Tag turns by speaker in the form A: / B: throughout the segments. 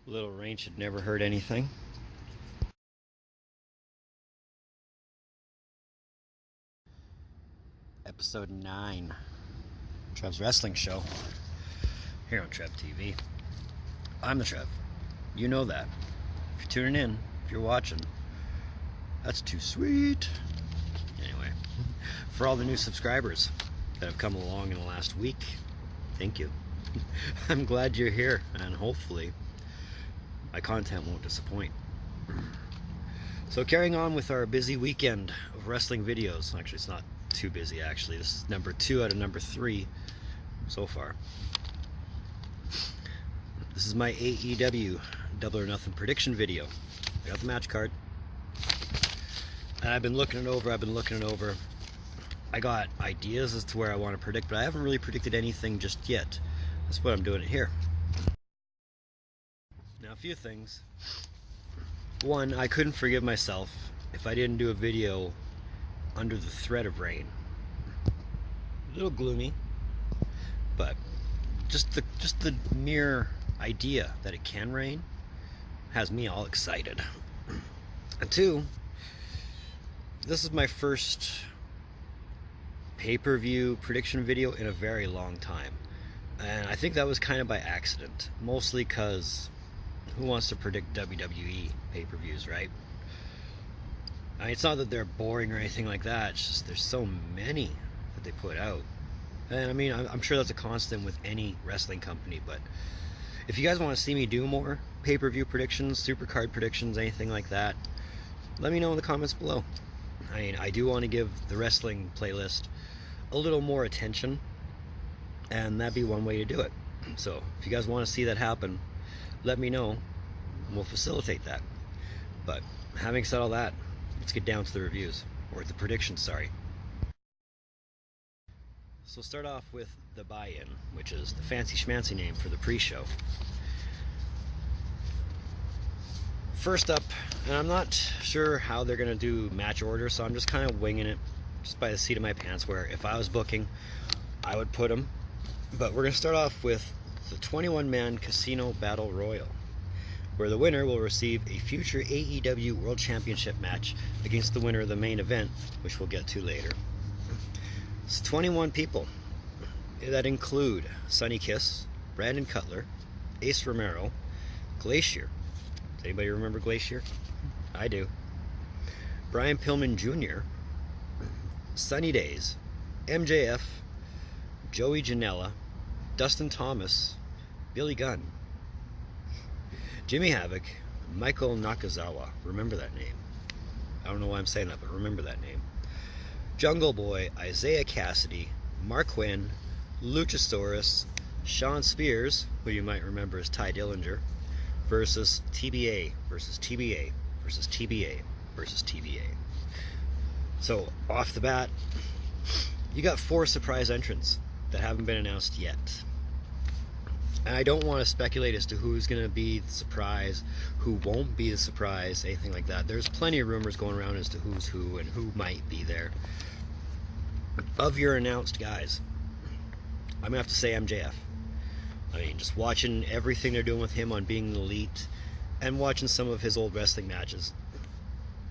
A: Little rain should never hurt anything. Episode 9, Trev's Wrestling Show, here on Trev TV. I'm the Trev. You know that. If you're tuning in, if you're watching, that's too sweet. Anyway, for all the new subscribers that have come along in the last week, thank you. I'm glad you're here, and hopefully my content won't disappoint. So carrying on with our busy weekend of wrestling videos. Actually, it's not too busy, actually. This is number 2 out of number 3 so far. This is my AEW Double or Nothing prediction video. I got the match card, and I've been looking it over. I got ideas as to where I want to predict, but I haven't really predicted anything just yet. That's why I'm doing it here. Now, a few things. One, I couldn't forgive myself if I didn't do a video under the threat of rain. A little gloomy, but just the mere idea that it can rain has me all excited. And 2, this is my first pay-per-view prediction video in a very long time, and I think that was kind of by accident, mostly because who wants to predict WWE pay-per-views, right? I mean, it's not that they're boring or anything like that, it's just there's so many that they put out. And I mean, I'm sure that's a constant with any wrestling company, but if you guys want to see me do more pay-per-view predictions, supercard predictions, anything like that, let me know in the comments below. I mean, I do want to give the wrestling playlist a little more attention, and that'd be one way to do it. So if you guys want to see that happen, let me know, and we'll facilitate that. But having said all that, let's get down to the reviews, or the predictions, sorry. So we'll start off with the buy-in, which is the fancy schmancy name for the pre-show. First up, and I'm not sure how they're going to do match order, so I'm just kind of winging it, just by the seat of my pants, where if I was booking, I would put them. But we're going to start off with the 21-man Casino Battle Royal, where the winner will receive a future AEW World Championship match against the winner of the main event, which we'll get to later. It's 21 people that include Sonny Kiss, Brandon Cutler, Ace Romero, Glacier. Does anybody remember Glacier? I do. Brian Pillman Jr., Sunny Days, MJF, Joey Janela, Dustin Thomas, Billy Gunn, Jimmy Havoc, Michael Nakazawa. Remember that name. I don't know why I'm saying that, but remember that name. Jungle Boy, Isaiah Cassidy, Mark Quinn, Luchasaurus, Sean Spears, who you might remember as Ty Dillinger, versus TBA, versus TBA, versus TBA, versus TBA. So, off the bat, you got 4 surprise entrants that haven't been announced yet. And I don't want to speculate as to who's going to be the surprise, who won't be the surprise, anything like that. There's plenty of rumors going around as to who's who and who might be there. Of your announced guys, I'm going to have to say MJF. I mean, just watching everything they're doing with him on Being the Elite and watching some of his old wrestling matches,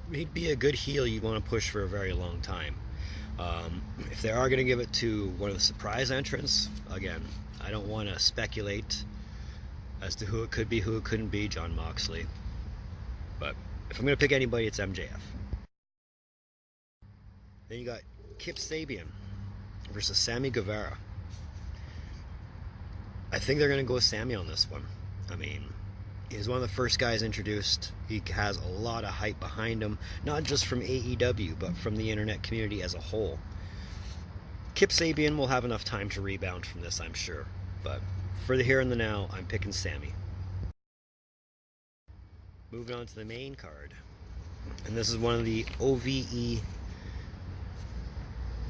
A: he'd be a good heel you'd want to push for a very long time. If they are going to give it to one of the surprise entrants, again, I don't want to speculate as to who it could be, who it couldn't be, John Moxley. But if I'm going to pick anybody, it's MJF. Then you got Kip Sabian versus Sammy Guevara. I think they're going to go with Sammy on this one. I mean, he's one of the first guys introduced. He has a lot of hype behind him, not just from AEW, but from the internet community as a whole. Kip Sabian will have enough time to rebound from this, I'm sure. But for the here and the now, I'm picking Sammy. Moving on to the main card. And this is one of the OVE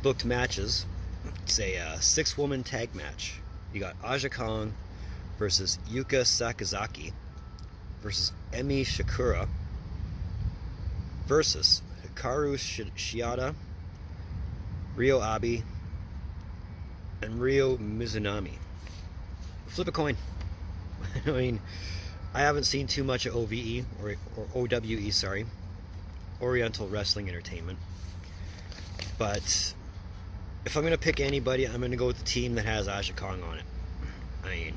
A: booked matches. It's a 6-woman tag match. You got Aja Kong versus Yuka Sakazaki versus Emi Shakura versus Hikaru Shida, Ryo Abe, and Ryo Mizunami. Flip a coin. I mean, I haven't seen too much of OVE, or OWE, sorry, Oriental Wrestling Entertainment. But if I'm going to pick anybody, I'm going to go with the team that has Aja Kong on it. I mean,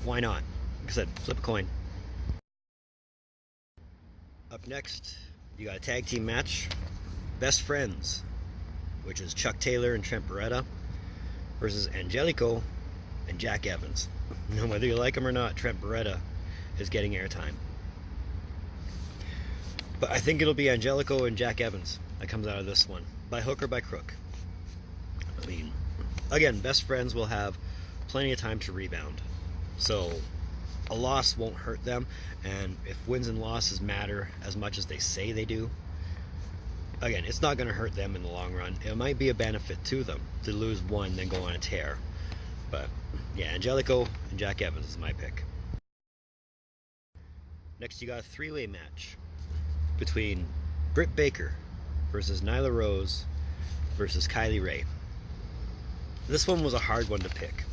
A: why not? Like I said, flip a coin. Up next, you got a tag team match. Best Friends, which is Chuck Taylor and Trent Beretta, versus Angelico and Jack Evans. Now, whether you like him or not, Trent Beretta is getting airtime. But I think it'll be Angelico and Jack Evans that comes out of this one, by hook or by crook. I mean, again, Best Friends will have plenty of time to rebound, so a loss won't hurt them. And if wins and losses matter as much as they say they do, again, it's not going to hurt them in the long run. It might be a benefit to them to lose one, then go on a tear. But yeah, Angelico and Jack Evans is my pick. Next, you got a three-way match between Britt Baker versus Nyla Rose versus Kylie Rae. This one was a hard one to pick,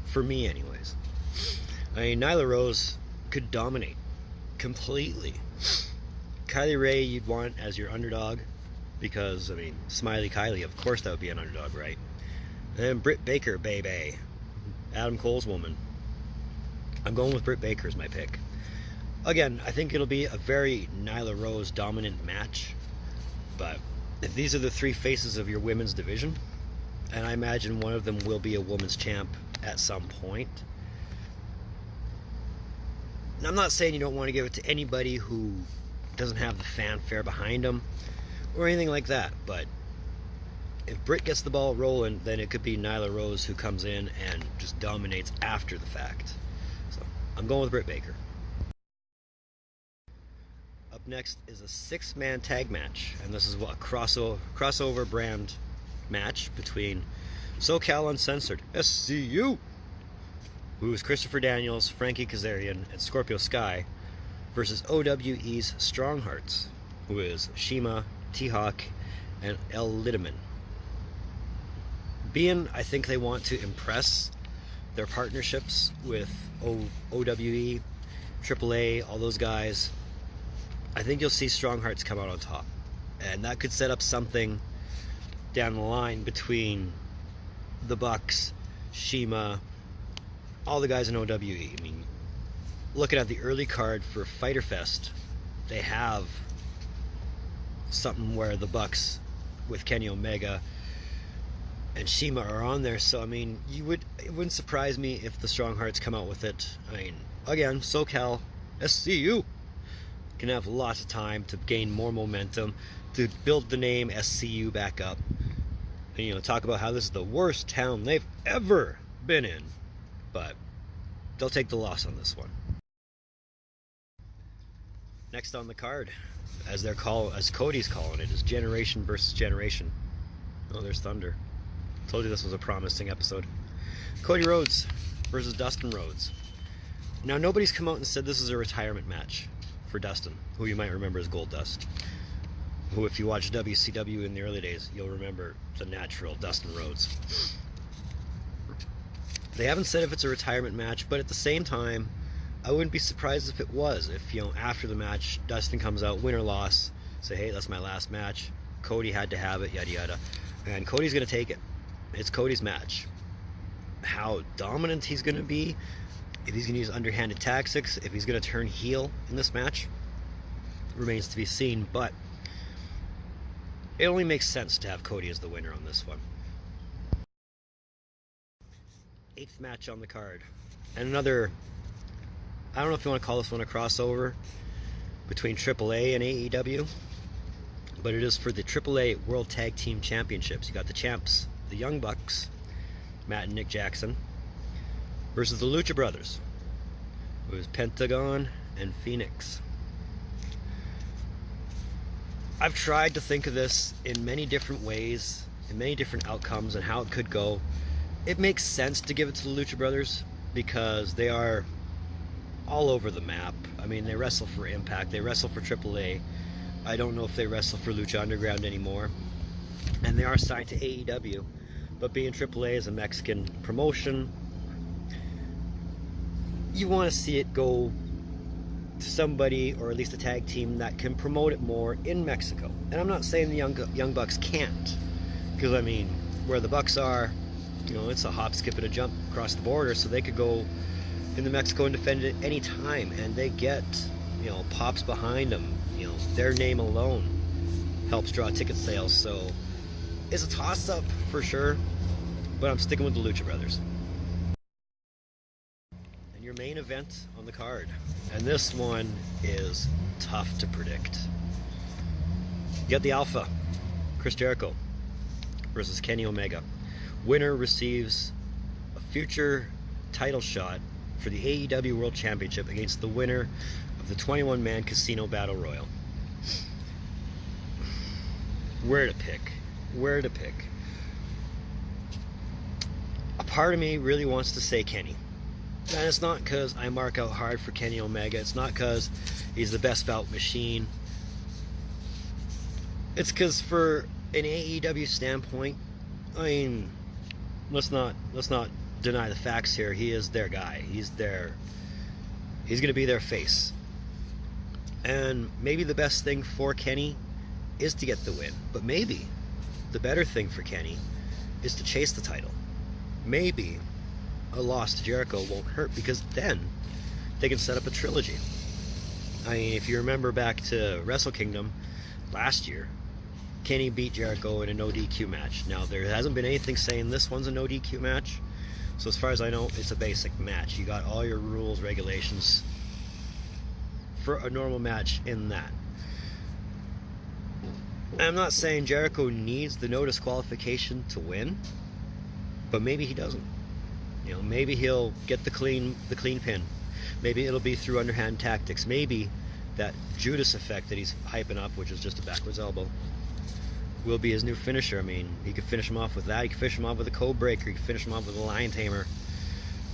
A: for me anyways. I mean, Nyla Rose could dominate completely. Kylie Rae you'd want as your underdog, because, I mean, Smiley Kylie, of course that would be an underdog, right? And then Britt Baker, baby. Adam Cole's woman. I'm going with Britt Baker as my pick. Again, I think it'll be a very Nyla Rose dominant match, but if these are the three faces of your women's division, and I imagine one of them will be a women's champ at some point, and I'm not saying you don't want to give it to anybody who doesn't have the fanfare behind them or anything like that, but if Britt gets the ball rolling, then it could be Nyla Rose who comes in and just dominates after the fact. So I'm going with Britt Baker. Up next is a six-man tag match, and this is what a crossover brand match between SoCal Uncensored, SCU, who is Christopher Daniels, Frankie Kazarian, and Scorpio Sky, versus OWE's Strong Hearts, who is Shima, T-Hawk, and El Lidaman. Being, I think they want to impress their partnerships with OWE, AAA, all those guys. I think you'll see Strong Hearts come out on top, and that could set up something down the line between the Bucks, Shima, all the guys in OWE. I mean, looking at the early card for Fyter Fest, they have something where the Bucks with Kenny Omega and Shima are on there. So I mean, it wouldn't surprise me if the Strong Hearts come out with it. I mean, again, SoCal SCU can have lots of time to gain more momentum, to build the name SCU back up, and, you know, talk about how this is the worst town they've ever been in. But they'll take the loss on this one. Next on the card, as Cody's calling it, is Generation versus Generation. Oh, there's thunder. Told you this was a promising episode. Cody Rhodes versus Dustin Rhodes. Now, nobody's come out and said this is a retirement match for Dustin, who you might remember as Goldust, who, if you watch WCW in the early days, you'll remember the natural Dustin Rhodes. They haven't said if it's a retirement match, but at the same time, I wouldn't be surprised if it was. If, you know, after the match, Dustin comes out, win or loss, say, hey, that's my last match. Cody had to have it, yada yada. And Cody's going to take it. It's Cody's match. How dominant he's going to be, if he's going to use underhanded tactics, if he's going to turn heel in this match, remains to be seen. But it only makes sense to have Cody as the winner on this one. 8th match on the card. And another, I don't know if you want to call this one a crossover between AAA and AEW, but it is for the AAA World Tag Team Championships. You got the champs, the Young Bucks, Matt and Nick Jackson, versus the Lucha Brothers, who is Pentagon and Phoenix. I've tried to think of this in many different ways, in many different outcomes, and how it could go. It makes sense to give it to the Lucha Brothers because they are all over the map. I mean, they wrestle for Impact, they wrestle for AAA. I don't know if they wrestle for Lucha Underground anymore. And they are signed to AEW. But being AAA is a Mexican promotion, you want to see it go to somebody, or at least a tag team, that can promote it more in Mexico. And I'm not saying the Young Bucks can't, because I mean, where the Bucks are, you know, it's a hop, skip, and a jump across the border, so they could go into Mexico and defend it any time, and they get, you know, pops behind them. You know, their name alone helps draw ticket sales. So it's a toss-up for sure, but I'm sticking with the Lucha Brothers. And your main event on the card, and this one is tough to predict. You got the Alpha, Chris Jericho, versus Kenny Omega. Winner receives a future title shot for the AEW World Championship against the winner of the 21-man Casino Battle Royal. Where to pick? Where to pick? A part of me really wants to say Kenny. And it's not because I mark out hard for Kenny Omega. It's not because he's the best bout machine. It's because for an AEW standpoint, I mean, let's not deny the facts here. He is their guy. He's going to be their face. And maybe the best thing for Kenny is to get the win. But maybe the better thing for Kenny is to chase the title. Maybe a loss to Jericho won't hurt, because then they can set up a trilogy. I mean, if you remember back to Wrestle Kingdom last year, Kenny beat Jericho in a no DQ match. Now, there hasn't been anything saying this one's a no DQ match. So as far as I know, it's a basic match. You got all your rules, regulations for a normal match in that. I'm not saying Jericho needs the no disqualification to win, but maybe he doesn't. You know, maybe he'll get the clean pin. Maybe it'll be through underhand tactics. Maybe that Judas effect that he's hyping up, which is just a backwards elbow, will be his new finisher. I mean, he could finish him off with that. He could finish him off with a code breaker. He could finish him off with a lion tamer.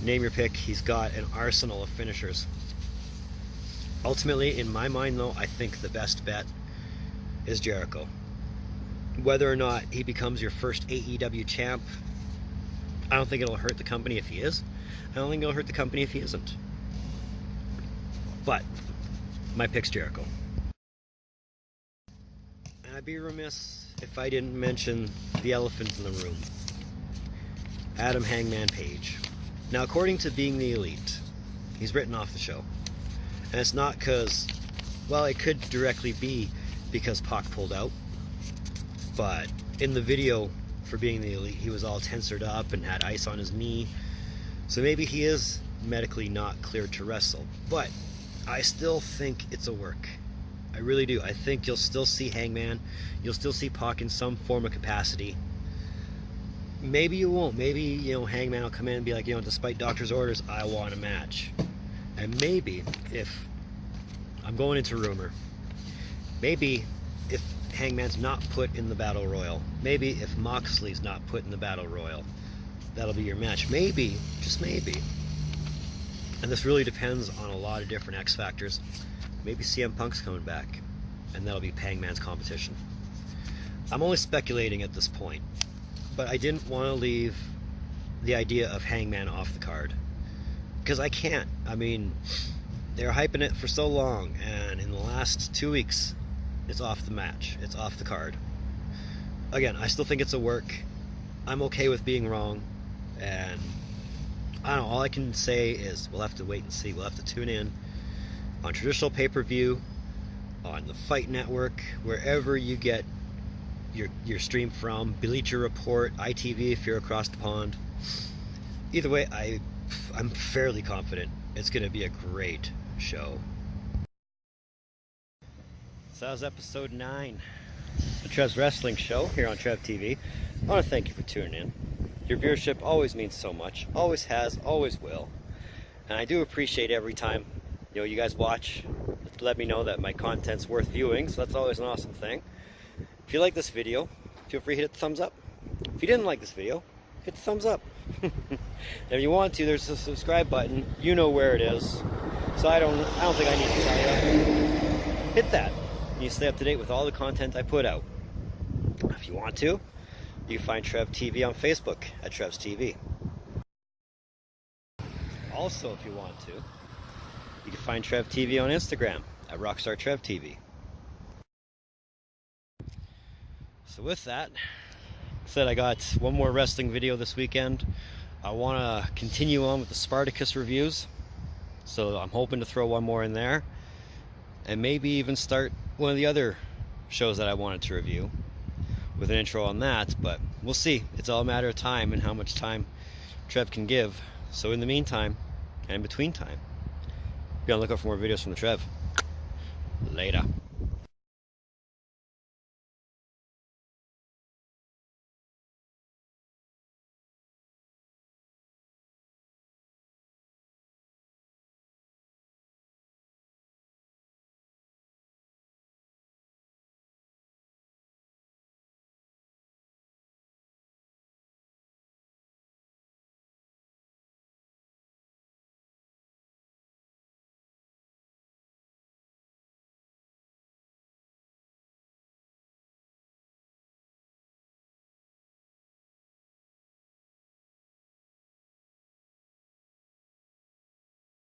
A: Name your pick. He's got an arsenal of finishers. Ultimately, in my mind, though, I think the best bet is Jericho. Whether or not he becomes your first AEW champ, I don't think it'll hurt the company if he is. I don't think it'll hurt the company if he isn't. But my pick's Jericho. And I'd be remiss if I didn't mention the elephant in the room. Adam Hangman Page. Now, according to Being the Elite, he's written off the show. And it's not because, well, it could directly be because Pac pulled out. But in the video for Being the Elite, he was all tensered up and had ice on his knee. So maybe he is medically not cleared to wrestle. But I still think it's a work. I really do. I think you'll still see Hangman. You'll still see Pac in some form of capacity. Maybe you won't. Maybe, you know, Hangman will come in and be like, you know, despite doctor's orders, I want a match. And maybe, if I'm going into rumor, maybe if Hangman's not put in the Battle Royal, maybe if Moxley's not put in the Battle Royal, that'll be your match. Maybe, just maybe. And this really depends on a lot of different X factors. Maybe CM Punk's coming back, and that'll be Hangman's competition. I'm only speculating at this point, but I didn't want to leave the idea of Hangman off the card, because I can't. I mean, they're hyping it for so long, and in the last 2 weeks, it's off the match. It's off the card. Again, I still think it's a work. I'm okay with being wrong, and I don't know, all I can say is we'll have to wait and see. We'll have to tune in on traditional pay-per-view, on the Fight Network, wherever you get your stream from, Bleacher Report, ITV if you're across the pond. Either way, I'm fairly confident it's going to be a great show. So that was episode 9 of the Trev's Wrestling Show here on Trev TV. I want to thank you for tuning in. Your viewership always means so much. Always has, always will. And I do appreciate every time, you know, you guys watch. Let me know that my content's worth viewing, so that's always an awesome thing. If you like this video, feel free to hit the thumbs up. If you didn't like this video, hit the thumbs up. And if you want to, there's a subscribe button. You know where it is. So I don't think I need to tell you. Hit that. And you stay up to date with all the content I put out. If you want to, you can find Trev TV on Facebook at Trev's TV. Also, if you want to, you can find Trev TV on Instagram at rockstartrev TV. So with that said, I got one more wrestling video this weekend. I want to continue on with the Spartacus reviews, so I'm hoping to throw one more in there, and maybe even start one of the other shows that I wanted to review with an intro on that, but we'll see. It's all a matter of time and how much time Trev can give. So in the meantime, and in between time, be on the lookout for more videos from the Trev. Later.